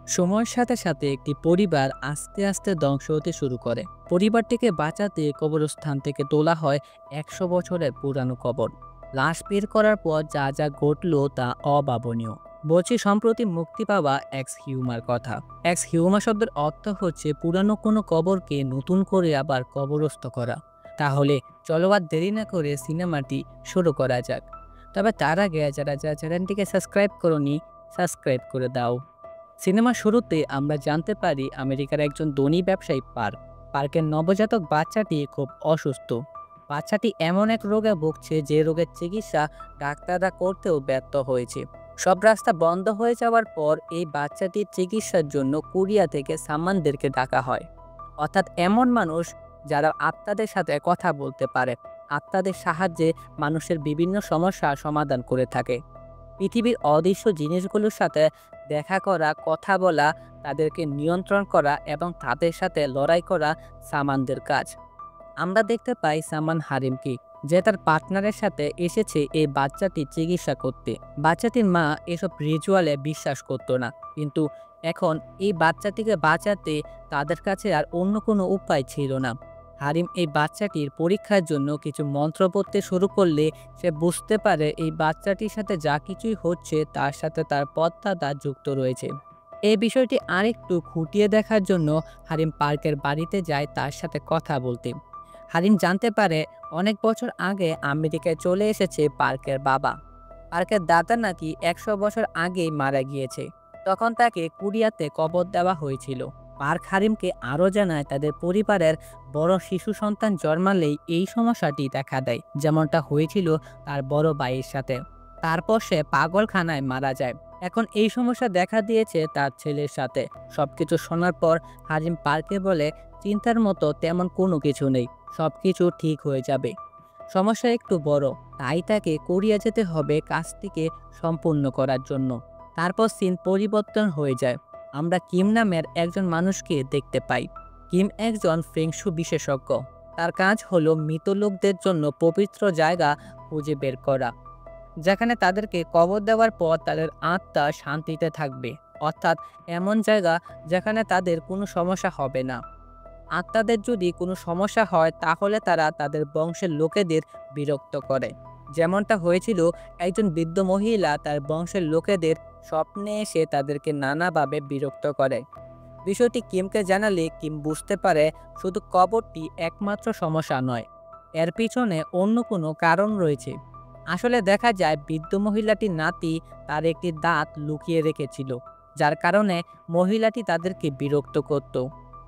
সময়ের সাথে সাথে একটি পরিবার আস্তে আস্তে ধ্বংস হতে শুরু করে। পরিবারটিকে বাঁচাতে কবরস্থান থেকে তোলা হয় ১০০ বছরের পুরানো কবর। লাশ বের করার পর যা যা ঘটলো তা অভাবনীয়। বলছি সম্প্রতি মুক্তি পাওয়া এক্স হিউমার কথা। এক্স হিউমা শব্দের অর্থ হচ্ছে পুরানো কোনো কবরকে নতুন করে আবার কবরস্থ করা। তাহলে চলো আর দেরি না করে সিনেমাটি শুরু করা যাক। তবে তার আগে যারা যারা চ্যানেলটিকে সাবস্ক্রাইব করোনি, সাবস্ক্রাইব করে দাও। সিনেমার শুরুতে আমরা জানতে পারি আমেরিকার একজন ধনী ব্যবসায়ী পার্কের নবজাতক বাচ্চাটি খুব অসুস্থ। বাচ্চাটি এমন এক রোগে ভুগছে যে রোগের চিকিৎসা ডাক্তাররা করতেও ব্যর্থ হয়েছে। সব রাস্তা বন্ধ হয়ে যাওয়ার পর এই বাচ্চাটির চিকিৎসার জন্য কোরিয়া থেকে সামানদেরকে ডাকা হয়, অর্থাৎ এমন মানুষ যারা আত্মাদের সাথে কথা বলতে পারে, আত্মাদের সাহায্যে মানুষের বিভিন্ন সমস্যার সমাধান করে থাকে। পৃথিবীর অদৃশ্য জিনিসগুলোর সাথে দেখা করা, কথা বলা, তাদেরকে নিয়ন্ত্রণ করা এবং তাদের সাথে লড়াই করা সামানদের কাজ। আমরা দেখতে পাই সামান হারিমকে, যে তার পার্টনারের সাথে এসেছে এই বাচ্চাটির চিকিৎসা করতে। বাচ্চাটির মা এসব রিচুয়ালে বিশ্বাস করতো না, কিন্তু এখন এই বাচ্চাটিকে বাঁচাতে তাদের কাছে আর অন্য কোনো উপায় ছিল না। হারিম এই বাচ্চাটির পরীক্ষার জন্য কিছু মন্ত্র পড়তে শুরু করলে সে বুঝতে পারে এই বাচ্চাটির সাথে যা কিছুই হচ্ছে তার সাথে তার পথদাতা যুক্ত রয়েছে। এই বিষয়টি আরেকটু খুঁটিয়ে দেখার জন্য হারিম পার্কের বাড়িতে যায় তার সাথে কথা বলতে। হারিম জানতে পারে অনেক বছর আগে আমেরিকায় চলে এসেছে পার্কের বাবা। পার্কের দাদা নাকি ১০০ বছর আগেই মারা গিয়েছে। তখন তাকে কোরিয়াতে কবর দেওয়া হয়েছিল। পার্ক হারিমকে আরও জানায় তাদের পরিবারের বড় শিশু সন্তান জন্মালেই এই সমস্যাটি দেখা দেয়, যেমনটা হয়েছিল তার বড় ভাইয়ের সাথে। তারপর সে পাগলখানায় মারা যায়। এখন এই সমস্যা দেখা দিয়েছে তার ছেলের সাথে। সবকিছু শোনার পর হারিম পার্কে বলে, চিন্তার মতো তেমন কোনো কিছু নেই, সবকিছু ঠিক হয়ে যাবে। সমস্যা একটু বড়, তাই তাকে কোরিয়া যেতে হবে কাজটিকে সম্পূর্ণ করার জন্য। তারপর সিন পরিবর্তন হয়ে যায়। আমরা কিম নামের একজন মানুষকে দেখতে পাই। কিম একজন ফেংশু বিশেষজ্ঞ। তার কাজ হলো মৃত লোকদের জন্য পবিত্র জায়গা খুঁজে বের করা, যেখানে তাদেরকে কবর দেওয়ার পর তাদের আত্মা শান্তিতে থাকবে, অর্থাৎ এমন জায়গা যেখানে তাদের কোনো সমস্যা হবে না। আত্মাদের যদি কোনো সমস্যা হয় তাহলে তারা তাদের বংশের লোকেদের বিরক্ত করে, যেমনটা হয়েছিল একজন বৃদ্ধ মহিলা তার বংশের লোকেদের স্বপ্নে এসে তাদেরকে নানাভাবে বিরক্ত করে। বিষয়টি কিমকে জানালে কিম বুঝতে পারে শুধু কবরটি একমাত্র সমস্যা নয়, এর পিছনে অন্য কোনো কারণ রয়েছে। আসলে দেখা যায় বৃদ্ধ মহিলাটির নাতি তার একটি দাঁত লুকিয়ে রেখেছিল, যার কারণে মহিলাটি তাদেরকে বিরক্ত করত।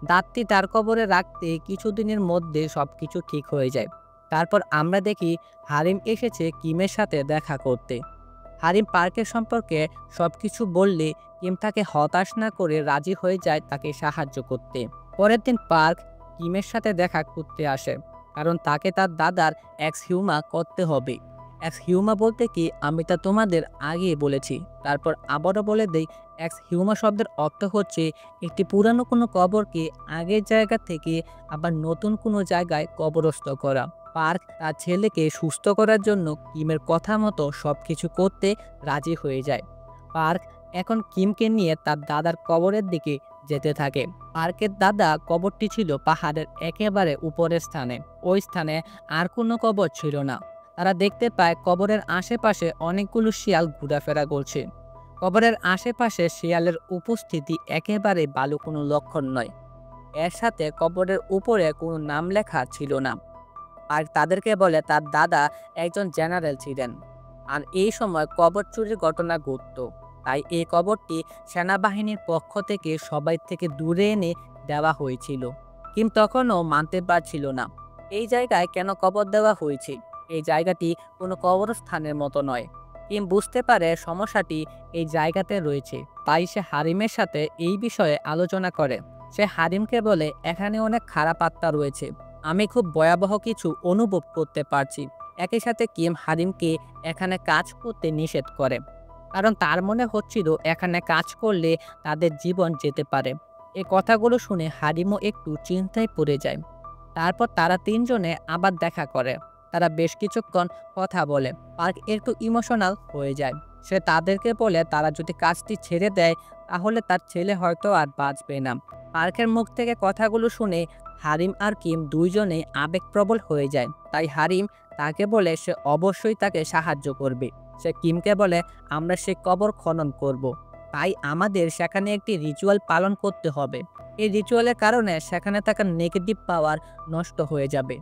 দাঁতটি তার কবরে রাখতে কিছুদিনের মধ্যে সবকিছু ঠিক হয়ে যায়। তারপর আমরা দেখি হারিম এসেছে কিমের সাথে দেখা করতে। হারিম পার্কের সম্পর্কে সবকিছু বললে কিম তাকে হতাশ না করে রাজি হয়ে যায় তাকে সাহায্য করতে। পরের দিন পার্ক কিমের সাথে দেখা করতে আসে, কারণ তাকে তার দাদার এক্স হিউমা করতে হবে। এক্স হিউমা বলতে কি আমি তা তোমাদের আগেই বলেছি, তারপর আবারও বলে দেই। এক্স হিউমা শব্দের অর্থ হচ্ছে একটি পুরানো কোনো কবরকে আগের জায়গা থেকে আবার নতুন কোনো জায়গায় কবরস্থ করা। পার্ক তার ছেলেকে সুস্থ করার জন্য কিমের কথা মতো সবকিছু করতে রাজি হয়ে যায়। পার্ক এখন কিমকে নিয়ে তার দাদার কবরের দিকে যেতে থাকে। পার্কের দাদা কবরটি ছিল পাহাড়ের একেবারে উপরের স্থানে। ওই স্থানে আর কোনো কবর ছিল না। তারা দেখতে পায় কবরের আশেপাশে অনেকগুলো শিয়াল ঘোরাফেরা করছে। কবরের আশেপাশে শিয়ালের উপস্থিতি একেবারে ভালো কোনো লক্ষণ নয়। এর সাথে কবরের উপরে কোনো নাম লেখা ছিল না। আর তাদেরকে বলে তার দাদা একজন জেনারেল ছিলেন, আর এই সময় কবর চুরির ঘটনা ঘটত। তাই এই কবরটি সেনাবাহিনীর পক্ষ থেকে সবাই থেকে দূরে এনে দেওয়া হয়েছিল। কিন্তু তখনও মানতে পারছিল না এই জায়গায় কেন কবর দেওয়া হয়েছে। এই জায়গাটি কোনো কবরস্থানের মতো নয়। কিম বুঝতে পারে সমস্যাটি এই জায়গাতে রয়েছে, তাই সে হারিমের সাথে এই বিষয়ে আলোচনা করে। সে হারিমকে বলে, এখানে অনেক খারাপ আত্মা রয়েছে, আমি খুব ভয়াবহ কিছু অনুভব করতে পারছি। একই সাথে কিম হারিমকে এখানে কাজ করতে নিষেধ করে, কারণ তার মনে হচ্ছিল এখানে কাজ করলে তাদের জীবন যেতে পারে। এই কথাগুলো শুনে হারিমও একটু চিন্তায় পড়ে যায়। তারপর তারা তিনজনে আবার দেখা করে। তারা বেশ কিছুক্ষণ কথা বলে। পার্ক একটু ইমোশনাল হয়ে যায়। সে তাদেরকে বলে তারা যদি কাজটি ছেড়ে দেয় তাহলে তার ছেলে হয়তো আর বাঁচবে না। পার্কের মুখ থেকে কথাগুলো শুনে হারিম আর কিম দুইজনেই আবেগপ্রবল হয়ে যায়। তাই হারিম তাকে বলে সে অবশ্যই তাকে সাহায্য করবে। সে কিমকে বলে আমরা সে কবর খনন করব। তাই আমাদের সেখানে একটি রিচুয়াল পালন করতে হবে। এই রিচুয়ালের কারণে সেখানে থাকা নেগেটিভ পাওয়ার নষ্ট হয়ে যাবে।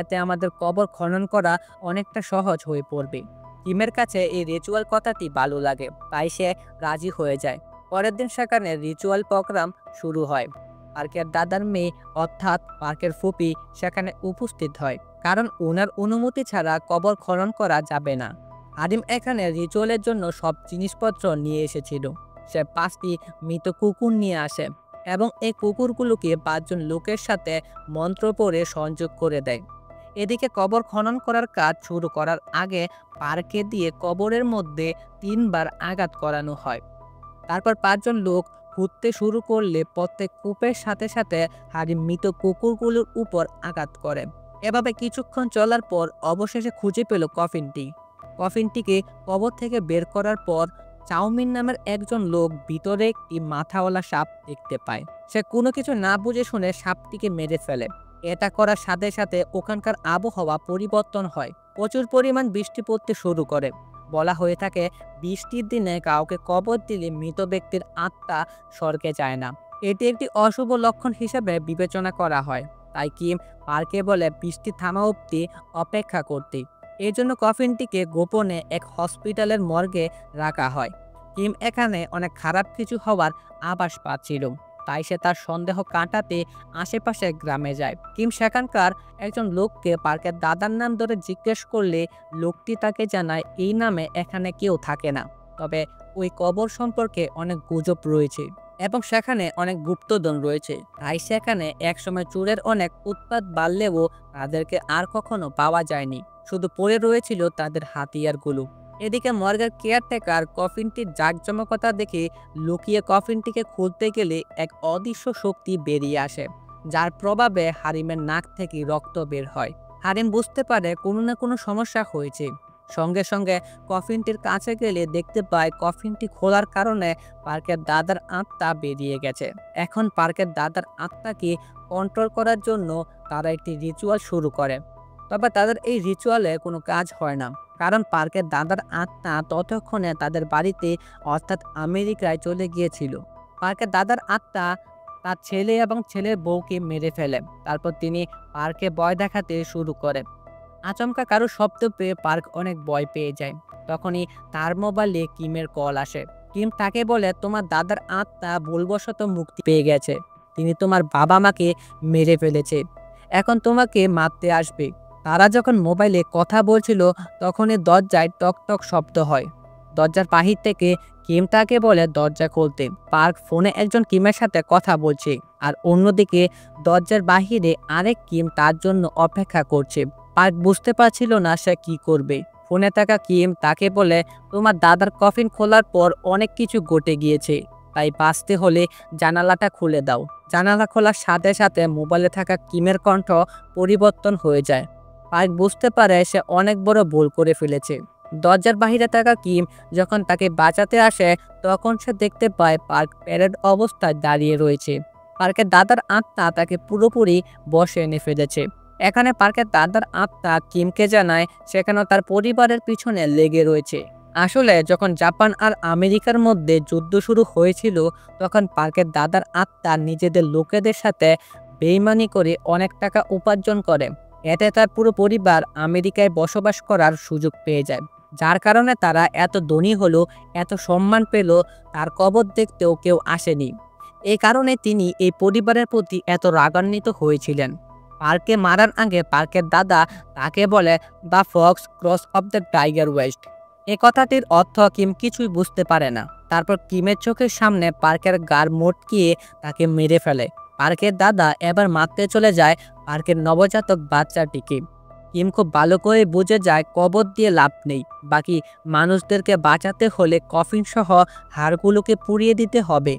এতে আমাদের কবর খনন করা অনেকটা সহজ হয়ে পড়বে। কিমের কাছে এই রিচুয়াল কথাটি ভালো লাগে, তাই সে রাজি হয়ে যায়। পরের দিন সেখানে রিচুয়াল প্রোগ্রাম শুরু হয়। পার্কের দাদার মেয়ে অর্থাৎ পার্কের ফুপি সেখানে উপস্থিত হয়, কারণ ওনার অনুমতি ছাড়া কবর খনন করা যাবে না। হারিম এখানে রিচুয়ালের জন্য সব জিনিসপত্র নিয়ে এসেছিল। সে 5টি মৃত কুকুর নিয়ে আসে এবং এই কুকুরগুলোকে 5 জন লোকের সাথে মন্ত্র পড়ে সংযোগ করে দেয়। এদিকে কবর খনন করার কাজ শুরু করার আগে পার্কে দিয়ে কবরের মধ্যে 3 বার আঘাত করানো হয়। তারপর 5 জন লোক খুঁড়তে শুরু করলে প্রত্যেক কূপের সাথে সাথে হারিম মৃত কুকুরগুলোর উপর আঘাত করে। এভাবে কিছুক্ষণ চলার পর অবশেষে খুঁজে পেল কফিনটি। কফিনটিকে কবর থেকে বের করার পর চাউমিন নামের একজন লোক ভিতরে একটি মাথাওয়ালা সাপ দেখতে পায়। সে কোনো কিছু না বুঝে শুনে সাপটিকে মেরে ফেলে। এটা করার সাথে সাথে ওখানকার আবহাওয়া পরিবর্তন হয়। প্রচুর পরিমাণ বৃষ্টি পড়তে শুরু করে। বলা হয়ে থাকে বৃষ্টির দিনে কাউকে কবর দিলে মৃত ব্যক্তির আত্মা স্বর্গে যায় না। এটি একটি অশুভ লক্ষণ হিসেবে বিবেচনা করা হয়। তাই কিম পার্কে বলে বৃষ্টি থামা অবধি অপেক্ষা করতে। এর জন্য কফিনটিকে গোপনে এক হসপিটালের মর্গে রাখা হয়। কিম এখানে অনেক খারাপ কিছু হওয়ার আভাস পাচ্ছিল, তাই সে তার সন্দেহ কাটাতে আশেপাশে গ্রামে যায়। কিম সেখানকার একজন লোককে পার্কের দাদার নাম ধরে জিজ্ঞেস করলে লোকটি তাকে জানায় এই নামে এখানে কেউ থাকে না, তবে ওই কবর সম্পর্কে অনেক গুজব রয়েছে এবং সেখানে অনেক গুপ্তধন রয়েছে। তাই সেখানে একসময় চোরের অনেক উৎপাত বাড়লেও তাদেরকে আর কখনো পাওয়া যায়নি, শুধু পড়ে রয়েছিল তাদের হাতিয়ারগুলো। এদিকে মর্গের কেয়ারটেকার কফিনটির জাঁকজমকতা দেখে লুকিয়ে কফিনটিকে খুলতে গেলে এক অদৃশ্য শক্তি বেরিয়ে আসে, যার প্রভাবে হারিমের নাক থেকে রক্ত বের হয়। হারিম বুঝতে পারে কোনো না কোনো সমস্যা হয়েছে। সঙ্গে সঙ্গে কফিনটির কাছে গেলে দেখতে পায় কফিনটি খোলার কারণে পার্কের দাদার আত্মা বেরিয়ে গেছে। এখন পার্কের দাদার আত্মাকে কন্ট্রোল করার জন্য তারা একটি রিচুয়াল শুরু করে। তবে তাদের এই রিচুয়ালে কোনো কাজ হয় না, কারণ পার্কের দাদার আত্মা ততক্ষণে তাদের বাড়িতে অর্থাৎ আমেরিকায় চলে গিয়েছিল। পার্কের দাদার আত্মা তার ছেলে এবং ছেলের বউকে মেরে ফেলে। তারপর তিনি পার্কে ভয় দেখাতে শুরু করে। আচমকা কারো শব্দ পেয়ে পার্ক অনেক ভয় পেয়ে যায়। তখনই তার মোবাইলে কিমের কল আসে। কিম তাকে বলে তোমার দাদার আত্মা ভুলবশত মুক্তি পেয়ে গেছে। তিনি তোমার বাবা মাকে মেরে ফেলেছে, এখন তোমাকে মারতে আসবে। তারা যখন মোবাইলে কথা বলছিল তখনই দরজায় টক টক শব্দ হয়। দরজার বাহির থেকে কিম তাকে বলে দরজা খুলতে। পার্ক ফোনে একজন কিমের সাথে কথা বলছে, আর অন্যদিকে দরজার বাহিরে আরেক কিম তার জন্য অপেক্ষা করছে। পার্ক বুঝতে পারছিল না সে কি করবে। ফোনে থাকা কিম তাকে বলে তোমার দাদার কফিন খোলার পর অনেক কিছু ঘটে গিয়েছে, তাই বাঁচতে হলে জানালাটা খুলে দাও। জানালা খোলার সাথে সাথে মোবাইলে থাকা কিমের কণ্ঠ পরিবর্তন হয়ে যায়। পার্ক বুঝতে পারে সে অনেক বড় ভুল করে ফেলেছে। দরজার বাহিরে থাকা কিম যখন তাকে বাঁচাতে আসে তখন সে দেখতে পায় পার্ক প্যারেড অবস্থায় দাঁড়িয়ে রয়েছে। পার্কের দাদার আত্মা তাকে পুরোপুরি বশে এনে ফেলেছে। এখানে পার্কের দাদার আত্মা কিমকে জানায় সেখানে তার পরিবারের পিছনে লেগে রয়েছে। আসলে যখন জাপান আর আমেরিকার মধ্যে যুদ্ধ শুরু হয়েছিল তখন পার্কের দাদার আত্মা নিজেদের লোকেদের সাথে বেইমানি করে অনেক টাকা উপার্জন করে। এতে তার পুরো পরিবার আমেরিকায় বসবাস করার সুযোগ পেয়ে যায়, যার কারণে তারা এত ধনী হলো, এত সম্মান পেল, তার কবর দেখতেও কেউ আসেনি। এই কারণে তিনি এই পরিবারের প্রতি এত রাগান্বিত হয়েছিলেন। পার্কে মারার আগে পার্কের দাদা তাকে বলে the Fox cross of the tiger West. এই কথাটির অর্থ কিম কিছুই বুঝতে পারে না। তারপর কিমের চোখের সামনে পার্কের গাড় মটকিয়ে তাকে মেরে ফেলে। পার্কের দাদা এবার মারতে চলে যায় পার্কের নবজাতক বাচ্চাটিকে। কিম খুব ভালো করে বুঝে যায় কবর দিয়ে লাভ নেই, বাকি মানুষদেরকে বাঁচাতে হলে কফিন সহ হাড়গুলোকে পুড়িয়ে দিতে হবে।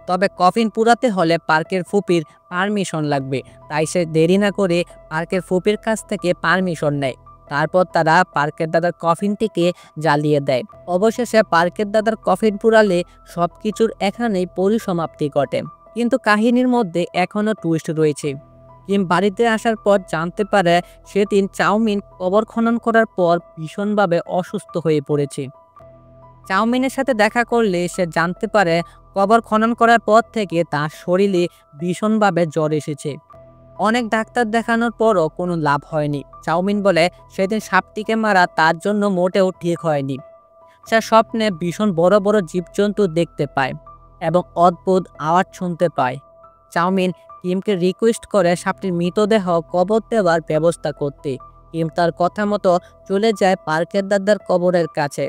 তবে কফিন পুরাতে হলে পার্কের ফুপির পারমিশন লাগবে, তাই সে দেরি না করে পার্কের ফুপির কাছ থেকে পারমিশন নেয়। তারপর তারা পার্কের দাদার কফিনটিকে জ্বালিয়ে দেয়। অবশেষে পার্কের দাদার কফিন পুড়ালে সবকিছুর এখানেই পরিসমাপ্তি ঘটে। কিন্তু কাহিনীর মধ্যে এখনও টুইস্ট রয়েছে। কিম বাড়িতে আসার পর জানতে পারে সেদিন চাউমিন কবর খনন করার পর ভীষণভাবে অসুস্থ হয়ে পড়েছে। চাউমিনের সাথে দেখা করলে সে জানতে পারে কবর খনন করার পর থেকে তার শরীরে ভীষণভাবে জ্বর এসেছে। অনেক ডাক্তার দেখানোর পরও কোনো লাভ হয়নি। চাউমিন বলে সেদিন সাপটিকে মারা তার জন্য মোটেও ঠিক হয়নি। সে স্বপ্নে ভীষণ বড় বড় জীবজন্তু দেখতে পায় এবং অদ্ভুত আওয়াজ শুনতে পায়। চাউমিন কিমকে রিকোয়েস্ট করে সাপটির মৃতদেহ কবর দেওয়ার ব্যবস্থা করতে। কিম তার কথা মতো চলে যায় পার্কের দাদার কবরের কাছে।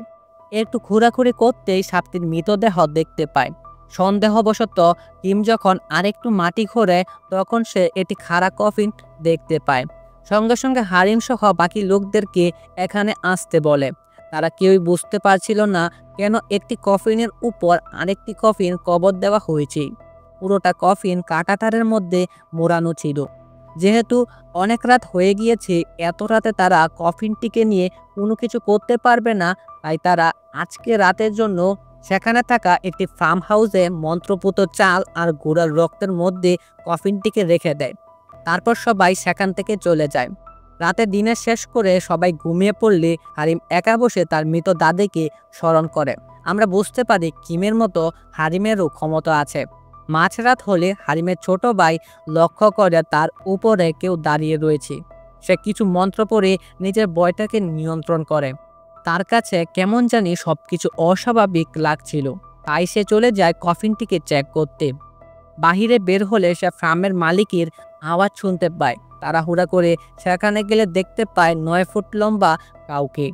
একটু ঘোরাঘুরি করতেই সাপটির মৃতদেহ দেখতে পায়। সন্দেহবশত কিম যখন আরেকটু মাটি খোঁড়ে তখন সে এটি খাড়া কফিন দেখতে পায়। সঙ্গে সঙ্গে হারিম সহ বাকি লোকদেরকে এখানে আসতে বলে। তারা কেউই বুঝতে পারছিল না কেন একটি কফিনের উপর আরেকটি কফিন কবর দেওয়া হয়েছে। পুরোটা কফিন কাঁটাতারের মধ্যে মোড়ানো ছিল। যেহেতু অনেক রাত হয়ে গিয়েছে, এত রাতে তারা কফিনটিকে নিয়ে কোনো কিছু করতে পারবে না, তাই তারা আজকে রাতের জন্য সেখানে থাকা একটি ফার্ম হাউসে মন্ত্রপুত চাল আর ঘোড়ার রক্তের মধ্যে কফিনটিকে রেখে দেয়। তারপর সবাই সেখান থেকে চলে যায়। রাতে দিনের শেষ করে সবাই ঘুমিয়ে পড়লে হারিম একা বসে তার মৃত দাদিকে স্মরণ করে। আমরা বুঝতে পারি কিমের মতো হারিমেরও ক্ষমতা আছে। মাঝরাত হলে হারিমের ছোট ভাই লক্ষ্য করে তার উপরে কেউ দাঁড়িয়ে রয়েছে। সে কিছু মন্ত্র পড়ে নিজের ভয়টাকে নিয়ন্ত্রণ করে। তার কাছে কেমন জানি সবকিছু অস্বাভাবিক লাগছিল, তাই সে চলে যায় কফিনটিকে চেক করতে। বাহিরে বের হলে সে ফার্মের মালিকের আওয়াজ শুনতে পায়। তাড়াহুড়া করে সেখানে গেলে দেখতে পায় 9 ফুট লম্বা কাউকে।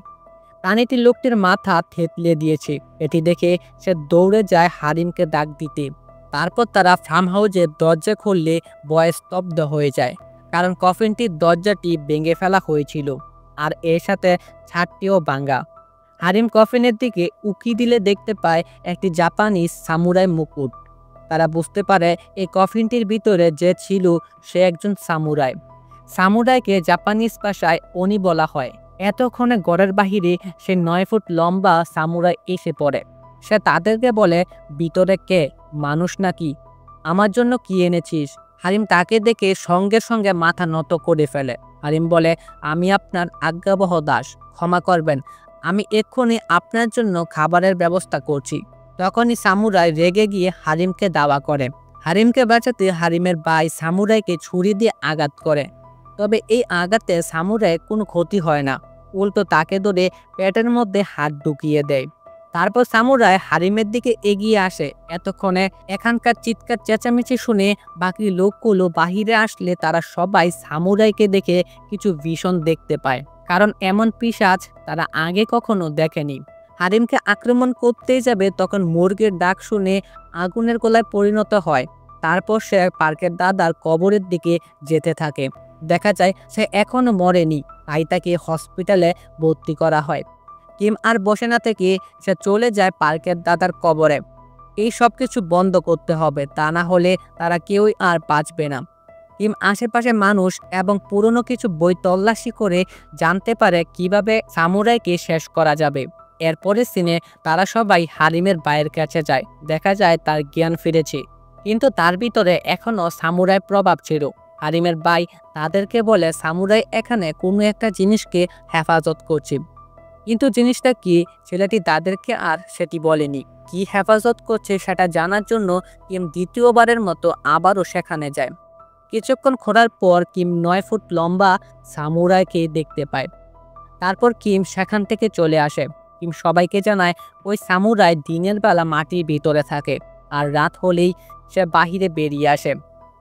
প্রাণীটি লোকটির মাথা থেতলে দিয়েছে। এটি দেখে সে দৌড়ে যায় হারিমকে ডাক দিতে। তারপর তারা ফার্ম হাউসের দরজা খুললে ভয়ে স্তব্ধ হয়ে যায়, কারণ কফিনটির দরজাটি ভেঙে ফেলা হয়েছিল আর এর সাথে ছাদটিও ভাঙা। হারিম কফিনের দিকে উকি দিলে দেখতে পায় একটি জাপানিজ সামুরাই মুকুট। তারা বুঝতে পারে এই কফিনটির ভিতরে যে ছিল সে একজন সামুরাই। সামুরাইকে জাপানিজ ভাষায় ওনি বলা হয়। এতক্ষণে ঘরের বাহিরে সে 9 ফুট লম্বা সামুরাই এসে পড়ে। সে তাদেরকে বলে, ভিতরে কে, মানুষ নাকি? আমার জন্য কি এনেছিস? হারিম তাকে দেখে সঙ্গে সঙ্গে মাথা নত করে ফেলে। হারিম বলে, আমি আপনার আজ্ঞাবহ দাস, ক্ষমা করবেন, আমি এক্ষুনি আপনার জন্য খাবারের ব্যবস্থা করছি। তখনই সামুরাই রেগে গিয়ে হারিমকে দাওয়া করে। হারিমকে বাঁচাতে হারিমের ভাই সামুরাইকে ছুরি দিয়ে আঘাত করে। তবে এই আঘাতে সামুরাই কোনো ক্ষতি হয় না, উল্টো তাকে ধরে পেটের মধ্যে হাত ঢুকিয়ে দেয়। তারপর সামুরাই হারিমের দিকে এগিয়ে আসে। এতক্ষণে এখানকার চিৎকার চেঁচামেচি শুনে বাকি লোকগুলো বাহিরে আসলে তারা সবাই সামুরাইকে দেখে কিছু ভীষণ দেখতে পায়, কারণ এমন পিশাচ তারা আগে কখনো দেখেনি। হারিমকে আক্রমণ করতেই যাবে তখন মুরগির ডাক শুনে আগুনের গোলায় পরিণত হয়। তারপর সে পার্কের দাদার কবরের দিকে যেতে থাকে। দেখা যায় সে এখনো মরেনি, তাই তাকে হসপিটালে ভর্তি করা হয়। কিম আর বসে না থেকে সে চলে যায় পার্কের দাদার কবরে। এই সব কিছু বন্ধ করতে হবে, তা না হলে তারা কেউই আর বাঁচবে না। কিম আশেপাশে মানুষ এবং পুরনো কিছু বই তল্লাশি করে জানতে পারে কিভাবে সামুরাইকে শেষ করা যাবে। এরপরে সিনে তারা সবাই হারিমের ভাইয়ের কাছে যায়। দেখা যায় তার জ্ঞান ফিরেছে, কিন্তু তার ভিতরে এখনও সামুরাই প্রভাব ছিল। হারিমের ভাই তাদেরকে বলে সামুরাই এখানে কোনো একটা জিনিসকে হেফাজত করছে, কিন্তু জিনিসটা কি ছেলেটি তাদেরকে আর সেটি বলেনি। কি হেফাজত করছে সেটা জানার জন্য কিম দ্বিতীয়বারের মতো আবারও সেখানে যায়। কিছুক্ষণ খোঁড়ার পর কিম 9 ফুট লম্বা সামুরাইকে দেখতে পায়। তারপর কিম সেখান থেকে চলে আসে। কিম সবাইকে জানায় ওই সামুরাই দিনের বেলা মাটির ভিতরে থাকে আর রাত হলেই সে বাহিরে বেরিয়ে আসে।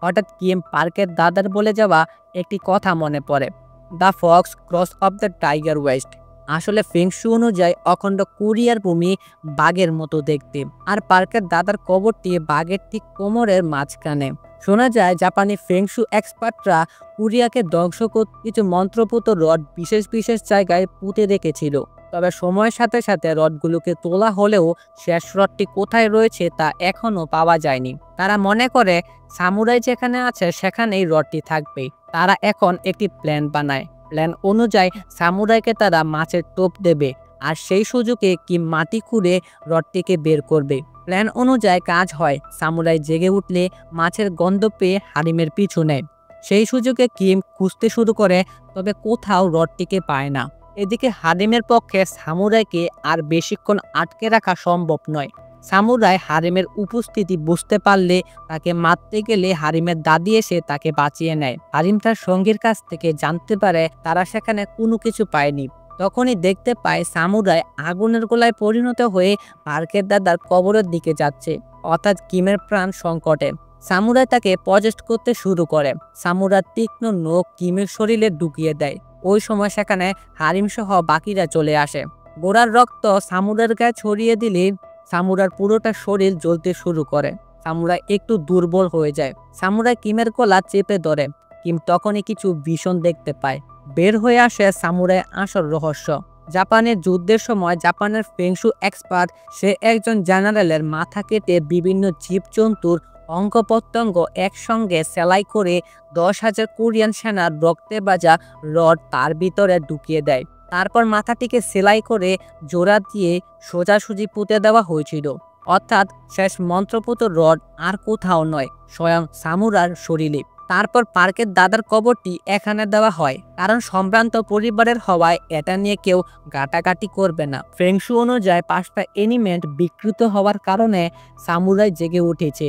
হঠাৎ কিম পার্কের দাদার বলে যাওয়া একটি কথা মনে পড়ে, the Fox cross of the tiger West. আসলে ফেংশু অনুযায়ী অখণ্ড কোরিয়ার ভূমি বাঘের মতো দেখতে, আর পার্কের দাদার কবরটি বাঘের ঠিক কোমরের মাঝখানে। শোনা যায় জাপানি ফেংশু এক্সপার্টরা কোরিয়াকে ধ্বংস করতে কিছু মন্ত্রপুত রড বিশেষ বিশেষ জায়গায় পুঁতে রেখেছিল। তবে সময়ের সাথে সাথে রডগুলোকে তোলা হলেও শেষ রডটি কোথায় রয়েছে তা এখনও পাওয়া যায়নি। তারা মনে করে সামুরাই যেখানে আছে সেখানেই রডটি থাকবে। তারা এখন একটি প্ল্যান বানায়। প্ল্যান অনুযায়ী সামুরাইকে তারা মাছের টোপ দেবে আর সেই সুযোগে কিম মাটি খুঁড়ে রডটিকে বের করবে। প্ল্যান অনুযায়ী কাজ হয়। সামুরাই জেগে উঠলে মাছের গন্ধ পেয়ে হারিমের পিছু নেয়। সেই সুযোগে কিম খুঁজতে শুরু করে, তবে কোথাও রডটিকে পায় না। এদিকে হারিমের পক্ষে সামুরাইকে আর বেশিক্ষণ আটকে রাখা সম্ভব নয়। সামুরাই হারিমের উপস্থিতি বুঝতে পারলে তাকে মারতে গেলে হারিমের দাদি এসে তাকে বাঁচিয়ে নেয়। হারিম তার সঙ্গীর কাছ থেকে জানতে পারে তারা সেখানে কোনো কিছু পায়নি। তখনই দেখতে পায় সামুরাই আগুনের গোলায় পরিণত হয়ে পার্কের দাদার কবরের দিকে যাচ্ছে, অর্থাৎ কিমের প্রাণ সংকটে। সামুরাই তাকে পজেস্ট করতে শুরু করে। সামুরার তীক্ষ্ণ নখ কিমের শরীরে ঢুকিয়ে দেয়। ওই সময় সেখানে হারিম সহ বাকিরা চলে আসে। গোড়ার রক্ত সামুরার গায়ে ছড়িয়ে দিলে সামুরার পুরোটা শরীর জ্বলতে শুরু করে। সামুরাই একটু দুর্বল হয়ে যায়। সামুরাই কিমের গলা চেপে ধরে। কিম তখনই কিছু ভীষণ দেখতে পায়। বের হয়ে আসে সামুরাই আসল রহস্য। জাপানের যুদ্ধের সময় জাপানের ফেংশু এক্সপার্ট, সে একজন জেনারেলের মাথা কেটে বিভিন্ন জীবজন্তুর অঙ্গ প্রত্যঙ্গ একসঙ্গে সেলাই করে 10,000 কোরিয়ান সেনার রক্তে ভাজা রড তার ভিতরে ঢুকিয়ে দেয়। তারপর মাথাটিকে সেলাই করে জোড়া দিয়ে সোজাসুজি পুঁতে দেওয়া হয়েছিল। অর্থাৎ শেষ মন্ত্রপুত রড আর কোথাও নয়, স্বয়ং সামুরার শরীরে। তারপর পার্কের দাদার কবরটি এখানে দেওয়া হয়, কারণ সম্ভ্রান্ত পরিবারের হওয়ায় এটা নিয়ে কেউ গাটাগাটি করবে না। ফেংশু অনুযায়ী 5টা এলিমেন্ট বিকৃত হওয়ার কারণে সামুরাই জেগে উঠেছে।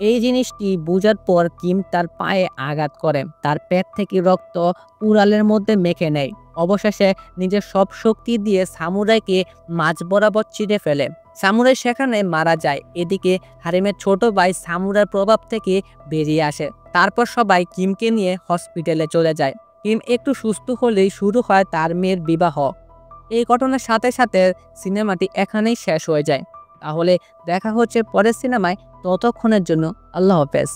এই জিনিসটি বোঝার পর কিম তার পায়ে আঘাত করে। তার পেট থেকে রক্ত উড়ালের মধ্যে মেখে নেয়। অবশেষে নিজের সব শক্তি দিয়ে সামুরাইকে মাঝ বরাবর চিড়ে ফেলে। সামুরাই সেখানে মারা যায়। এদিকে হারিমের ছোট ভাই সামুরার প্রভাব থেকে বেরিয়ে আসে। তারপর সবাই কিমকে নিয়ে হসপিটালে চলে যায়। কিম একটু সুস্থ হলেই শুরু হয় তার মেয়ের বিবাহ। এই ঘটনার সাথে সাথে সিনেমাটি এখানেই শেষ হয়ে যায়। তাহলে দেখা হচ্ছে পরের সিনেমায়। ততক্ষণের জন্য আল্লাহ হাফেজ।